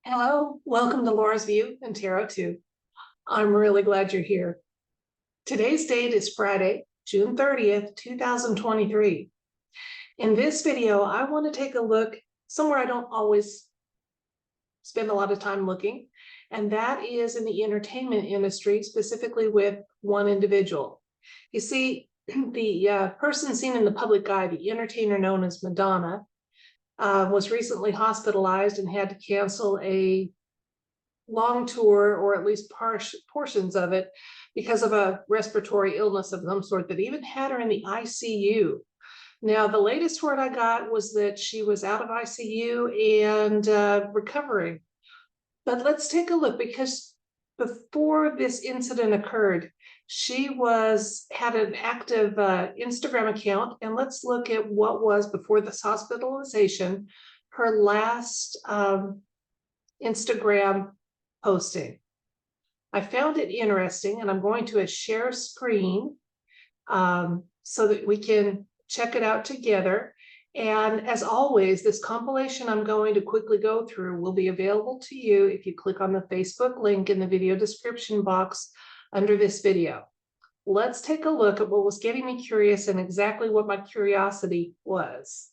Hello, welcome to Laura's View and Tarot 2. I'm really glad you're here. Today's date is Friday, June 30th, 2023. In this video, I want to take a look somewhere I don't always spend a lot of time looking, and that is in the entertainment industry, specifically with one individual. You see, the person seen in the public eye, the entertainer known as Madonna, was recently hospitalized and had to cancel a long tour, or at least portions of it, because of a respiratory illness of some sort that even had her in the ICU. Now, the latest word I got was that she was out of ICU and recovering. But let's take a look, because before this incident occurred, she had an active Instagram account, and let's look at what was, before this hospitalization, her last Instagram posting. I found it interesting, and I'm going to share screen so that we can check it out together. And as always, this compilation I'm going to quickly go through will be available to you if you click on the Facebook link in the video description box under this video. Let's take a look at what was getting me curious and exactly what my curiosity was.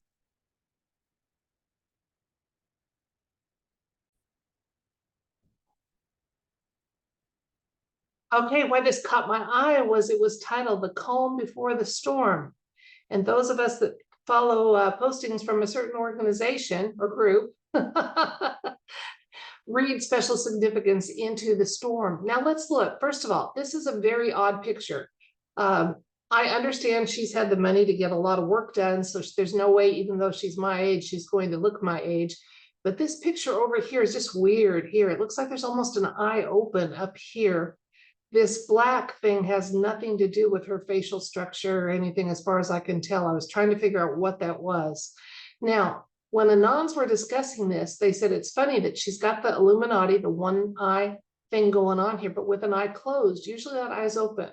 Okay, why this caught my eye was it was titled "The Calm Before the Storm." And those of us that follow postings from a certain organization or group read special significance into the storm. Now let's look. First of all, this is a very odd picture. I understand she's had the money to get a lot of work done, so there's no way, even though she's my age, she's going to look my age. But this picture over here is just weird here. It looks like there's almost an eye open up here. This black thing has nothing to do with her facial structure or anything, as far as I can tell. I was trying to figure out what that was. Now, when the nuns were discussing this, they said it's funny that she's got the Illuminati, the one eye thing going on here, but with an eye closed. Usually that eye is open.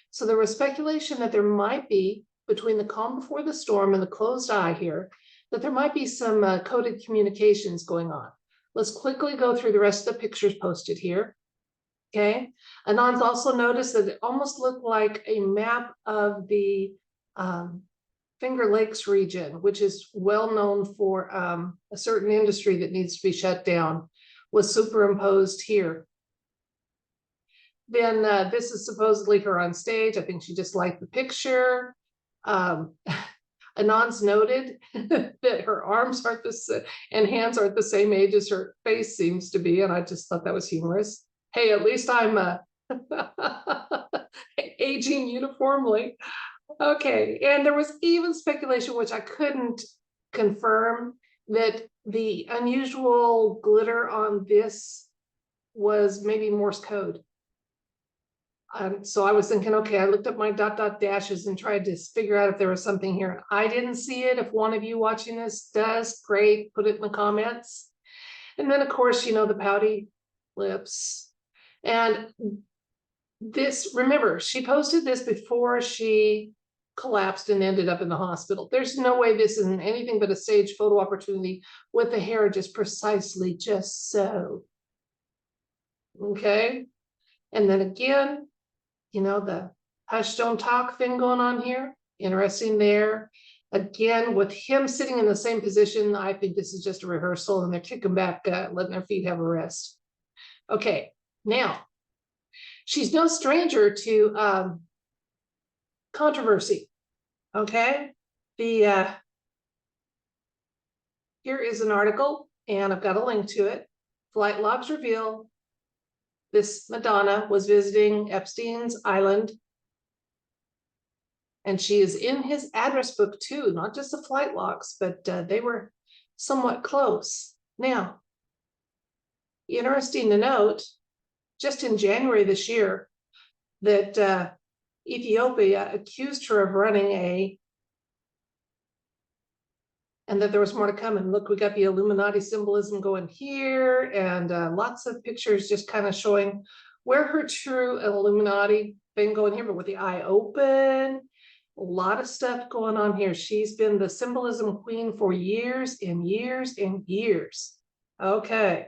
So there was speculation that there might be, between the calm before the storm and the closed eye here, that there might be some coded communications going on. Let's quickly go through the rest of the pictures posted here. Okay, Anon's also noticed that it almost looked like a map of the Finger Lakes region, which is well known for a certain industry that needs to be shut down, was superimposed here. Then this is supposedly her on stage. I think she just liked the picture. Anon's noted that her arms aren't and hands aren't the same age as her face seems to be, and I just thought that was humorous. Hey, at least I'm aging uniformly. Okay, and there was even speculation, which I couldn't confirm, that the unusual glitter on this was maybe Morse code. So I was thinking, okay, I looked up my dot dashes and tried to figure out if there was something here. I didn't see it. If one of you watching this does, great, put it in the comments. And then, of course, you know, the pouty lips. And this, remember, she posted this before she collapsed and ended up in the hospital. There's no way this isn't anything but a stage photo opportunity with the hair just precisely just so. Okay. And then again, you know, the hush don't talk thing going on here. Interesting there. Again, with him sitting in the same position, I think this is just a rehearsal and they're kicking back, letting their feet have a rest. Okay. Now, she's no stranger to controversy. Okay, here is an article, and I've got a link to it. Flight logs reveal this Madonna was visiting Epstein's Island, and she is in his address book too, not just the flight logs, but they were somewhat close. Now, interesting to note, just in January this year, that Ethiopia accused her of running and that there was more to come. And look, we got the Illuminati symbolism going here, and lots of pictures just kind of showing where her true Illuminati thing going here, but with the eye open, a lot of stuff going on here. She's been the symbolism queen for years and years and years. Okay.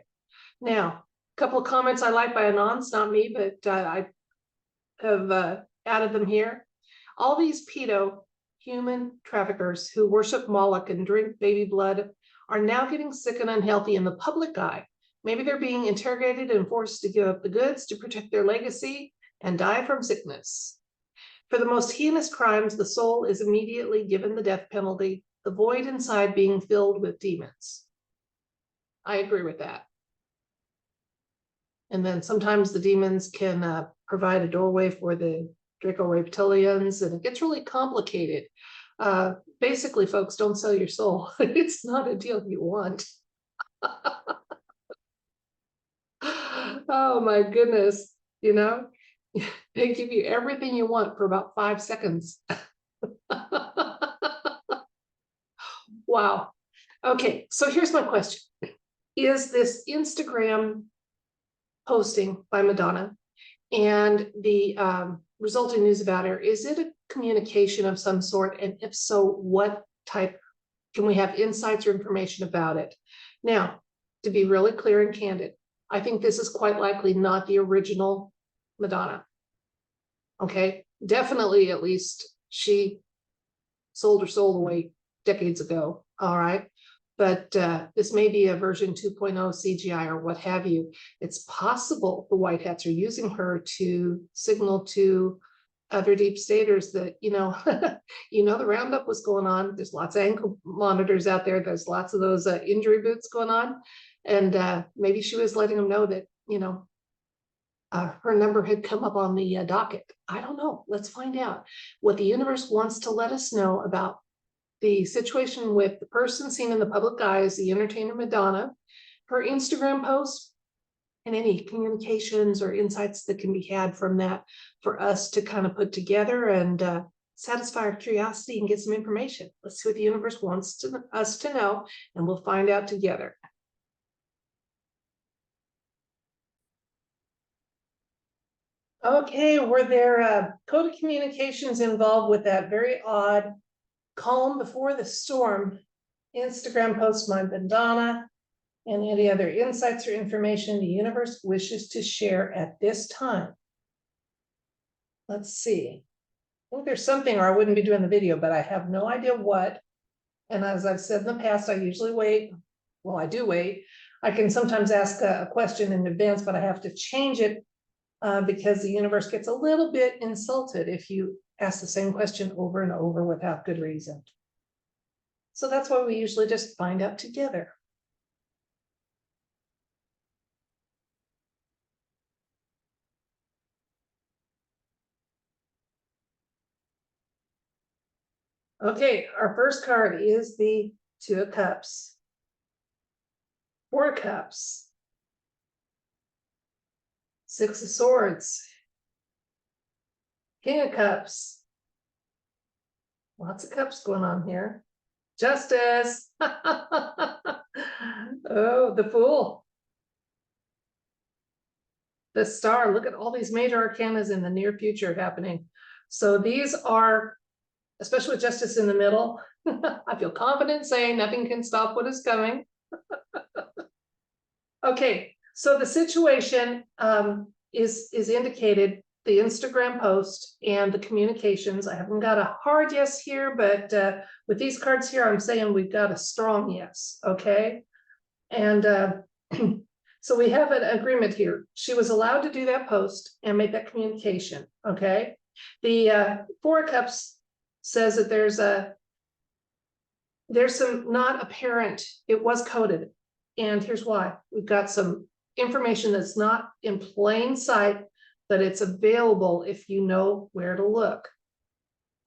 Now, a couple of comments I like by Anons, not me, but I have added them here. All these pedo human traffickers who worship Moloch and drink baby blood are now getting sick and unhealthy in the public eye. Maybe they're being interrogated and forced to give up the goods to protect their legacy and die from sickness. For the most heinous crimes, the soul is immediately given the death penalty, the void inside being filled with demons. I agree with that. And then sometimes the demons can provide a doorway for the Draco-reptilians, and it gets really complicated. Basically, folks, don't sell your soul. It's not a deal you want. Oh my goodness, you know, they give you everything you want for about 5 seconds. Wow. Okay, so here's my question. Is this Instagram posting by Madonna and the resulting news about her, is it a communication of some sort? And if so, what type? Can we have insights or information about it? Now, to be really clear and candid, I think this is quite likely not the original Madonna. Okay, definitely, at least she sold her soul away decades ago. All right. But this may be a version 2.0 CGI or what have you. It's possible the White Hats are using her to signal to other deep staters that, the roundup was going on. There's lots of ankle monitors out there. There's lots of those injury boots going on. And maybe she was letting them know that, her number had come up on the docket. I don't know. Let's find out what the universe wants to let us know about the situation with the person seen in the public eye as the entertainer Madonna, her Instagram post, and any communications or insights that can be had from that for us to kind of put together and satisfy our curiosity and get some information. Let's see what the universe wants us to know, and we'll find out together. Okay, were there code of communications involved with that very odd calm before the storm Instagram post by Madonna, and any other insights or information the universe wishes to share at this time? Let's see. I think there's something, or I wouldn't be doing the video, but I have no idea what. And as I've said in the past, I usually wait. Well, I do wait. I can sometimes ask a question in advance, but I have to change it because the universe gets a little bit insulted if you ask the same question over and over without good reason. So that's why we usually just find out together. Okay, our first card is the Two of Cups, Four of Cups, Six of Swords, King of Cups. Lots of cups going on here. Justice. Oh, the Fool. The Star. Look at all these major arcanas in the near future happening. So these are, especially with Justice in the middle, I feel confident saying nothing can stop what is coming. Okay, so the situation is indicated, the Instagram post and the communications. I haven't got a hard yes here, but with these cards here, I'm saying we've got a strong yes, okay? And so we have an agreement here. She was allowed to do that post and make that communication, okay? The Four of Cups says that there's some not apparent, it was coded. And here's why. We've got some information that's not in plain sight, but it's available if you know where to look.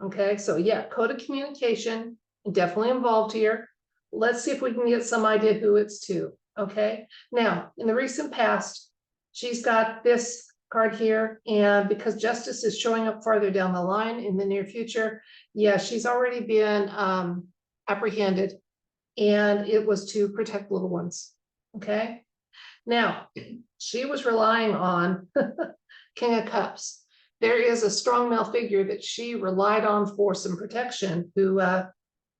Okay, so yeah, coded communication definitely involved here. Let's see if we can get some idea who it's to. Okay, now in the recent past, she's got this card here, and because Justice is showing up farther down the line in the near future, yeah, she's already been apprehended, and it was to protect little ones. Okay, now she was relying on King of Cups. There is a strong male figure that she relied on for some protection who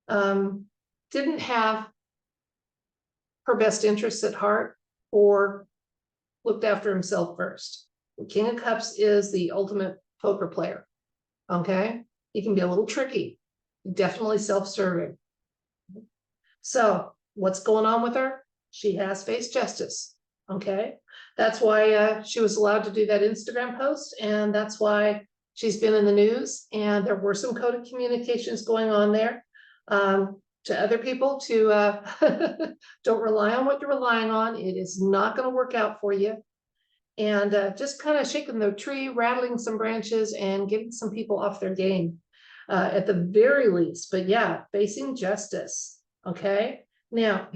didn't have her best interests at heart, or looked after himself first. The King of Cups is the ultimate poker player. Okay, he can be a little tricky, definitely self-serving. So what's going on with her? She has faced justice. Okay, that's why she was allowed to do that Instagram post, and that's why she's been in the news. And there were some coded communications going on there to other people to don't rely on what you're relying on. It is not going to work out for you. And just kind of shaking the tree, rattling some branches, and getting some people off their game at the very least. But yeah, facing justice. Okay. Now,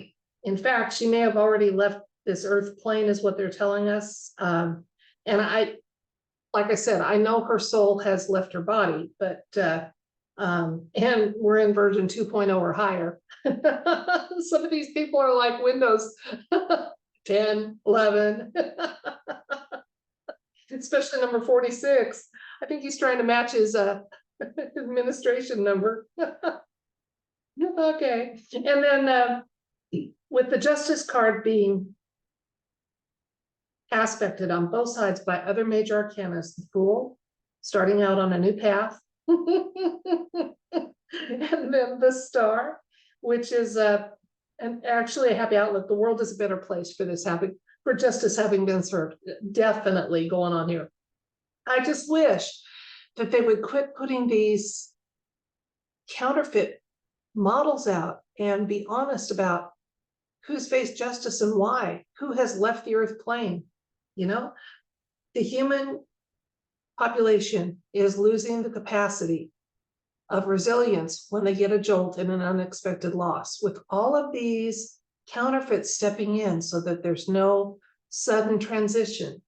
in fact, she may have already left this earth plane, is what they're telling us. And like I said, I know her soul has left her body, but and we're in version 2.0 or higher. Some of these people are like Windows 10, 11. Especially number 46. I think he's trying to match his administration number. Okay. And then with the justice card being aspected on both sides by other major arcana, the Fool, starting out on a new path. And then the Star, which is and actually a happy outlook. The world is a better place for this for justice having been served. Definitely going on here. I just wish that they would quit putting these counterfeit models out and be honest about who's faced justice and why, who has left the earth plane. You know, the human population is losing the capacity of resilience when they get a jolt and an unexpected loss, with all of these counterfeits stepping in so that there's no sudden transition.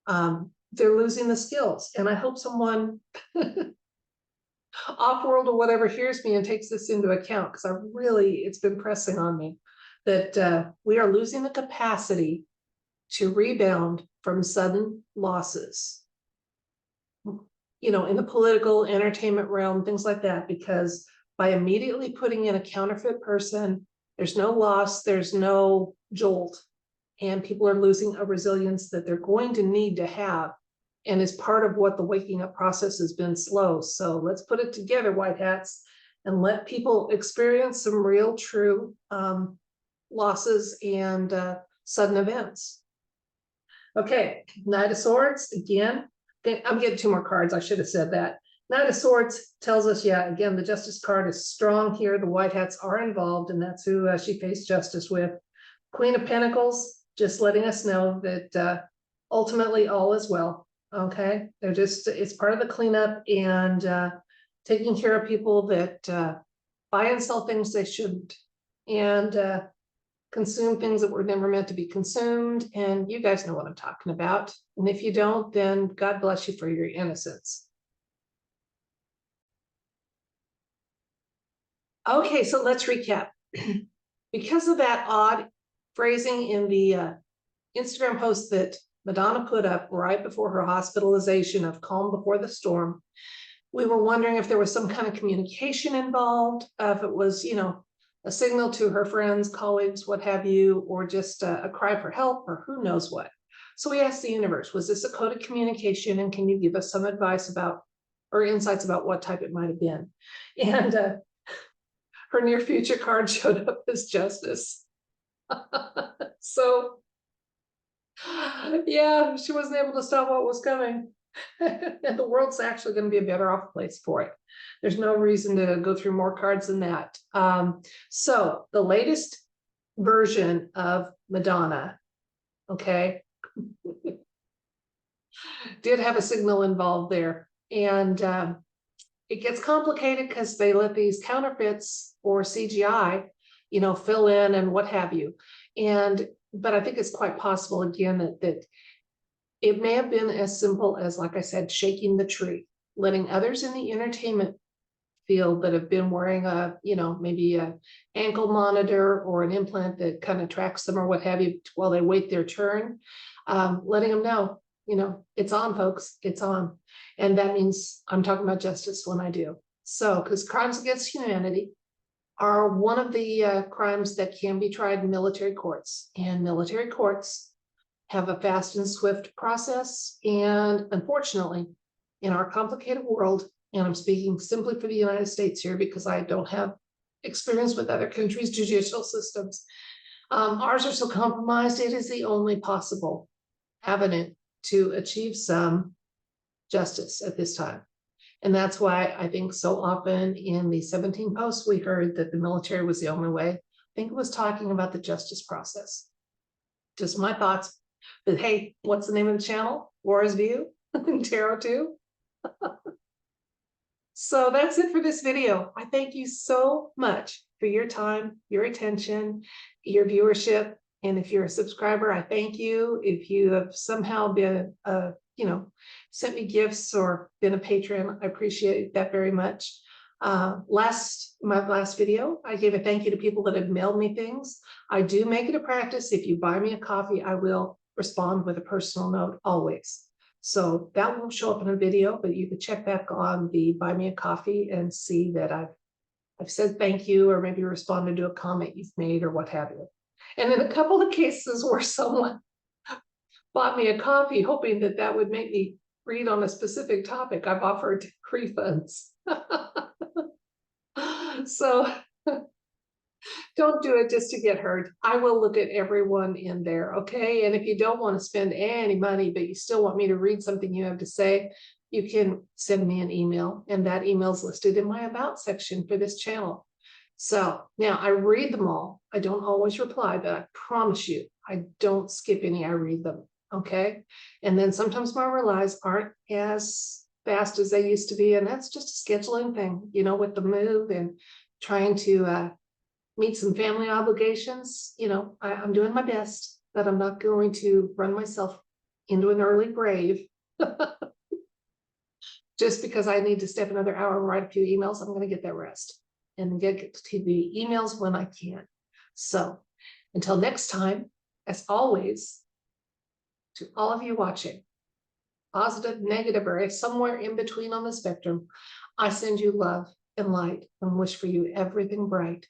They're losing the skills. And I hope someone off-world or whatever hears me and takes this into account, because it's been pressing on me that we are losing the capacity to rebound from sudden losses. You know, in the political entertainment realm, things like that, because by immediately putting in a counterfeit person, there's no loss, there's no jolt, and people are losing a resilience that they're going to need to have, and is part of what the waking up process has been slow. So let's put it together, white hats, and let people experience some real, true losses and sudden events. Okay, Knight of Swords, again, I'm getting 2 more cards. I should have said that. Knight of Swords tells us, yeah, again, the justice card is strong here. The white hats are involved, and that's who she faced justice with. Queen of Pentacles, just letting us know that ultimately all is well. Okay, they're just, it's part of the cleanup and taking care of people that buy and sell things they shouldn't, and consume things that were never meant to be consumed. And you guys know what I'm talking about. And if you don't, then God bless you for your innocence. Okay, so let's recap. Because of that odd phrasing in the Instagram post that Madonna put up right before her hospitalization of calm before the storm, we were wondering if there was some kind of communication involved, if it was, you know, a signal to her friends, colleagues, what have you, or just a cry for help, or who knows what. So we asked the universe, was this a coded communication, and can you give us some advice about, or insights about what type it might have been? And her near future card showed up as justice. So yeah, she wasn't able to stop what was coming. And the world's actually going to be a better off place for it. There's no reason to go through more cards than that. So the latest version of Madonna, okay, did have a signal involved there. And it gets complicated because they let these counterfeits or CGI, you know, fill in and what have you. But I think it's quite possible, again, that it may have been as simple as, like I said, shaking the tree, letting others in the entertainment field that have been wearing a, you know, maybe a ankle monitor or an implant that kind of tracks them or what have you while they wait their turn, letting them know, you know, it's on, folks, it's on. And that means I'm talking about justice when I do. So, because crimes against humanity are one of the crimes that can be tried in military courts, and military courts have a fast and swift process. And unfortunately, in our complicated world, and I'm speaking simply for the United States here because I don't have experience with other countries' judicial systems, ours are so compromised, it is the only possible avenue to achieve some justice at this time. And that's why I think so often in the 17 posts we heard that the military was the only way. I think it was talking about the justice process. Just my thoughts. But hey, what's the name of the channel? Laura's View, Tarot 2. So that's it for this video. I thank you so much for your time, your attention, your viewership. And if you're a subscriber, I thank you. If you have somehow been, sent me gifts or been a patron, I appreciate that very much. My last video, I gave a thank you to people that have mailed me things. I do make it a practice. If you buy me a coffee, I will respond with a personal note always. So that won't show up in a video, but you can check back on the Buy Me a Coffee and see that I've said thank you, or maybe responded to a comment you've made or what have you. And in a couple of cases where someone bought me a coffee hoping that that would make me read on a specific topic, I've offered refunds. So don't do it just to get hurt. I will look at everyone in there, okay? And if you don't want to spend any money, but you still want me to read something you have to say, you can send me an email, and that email is listed in my About section for this channel. So now I read them all. I don't always reply, but I promise you, I don't skip any. I read them, okay? And then sometimes my replies aren't as fast as they used to be, and that's just a scheduling thing, with the move and trying to meet some family obligations. I'm doing my best, but I'm not going to run myself into an early grave just because I need to step another hour and write a few emails. I'm going to get that rest and get to the emails when I can. So until next time, as always, to all of you watching, positive, negative, or somewhere in between on the spectrum, I send you love and light and wish for you everything bright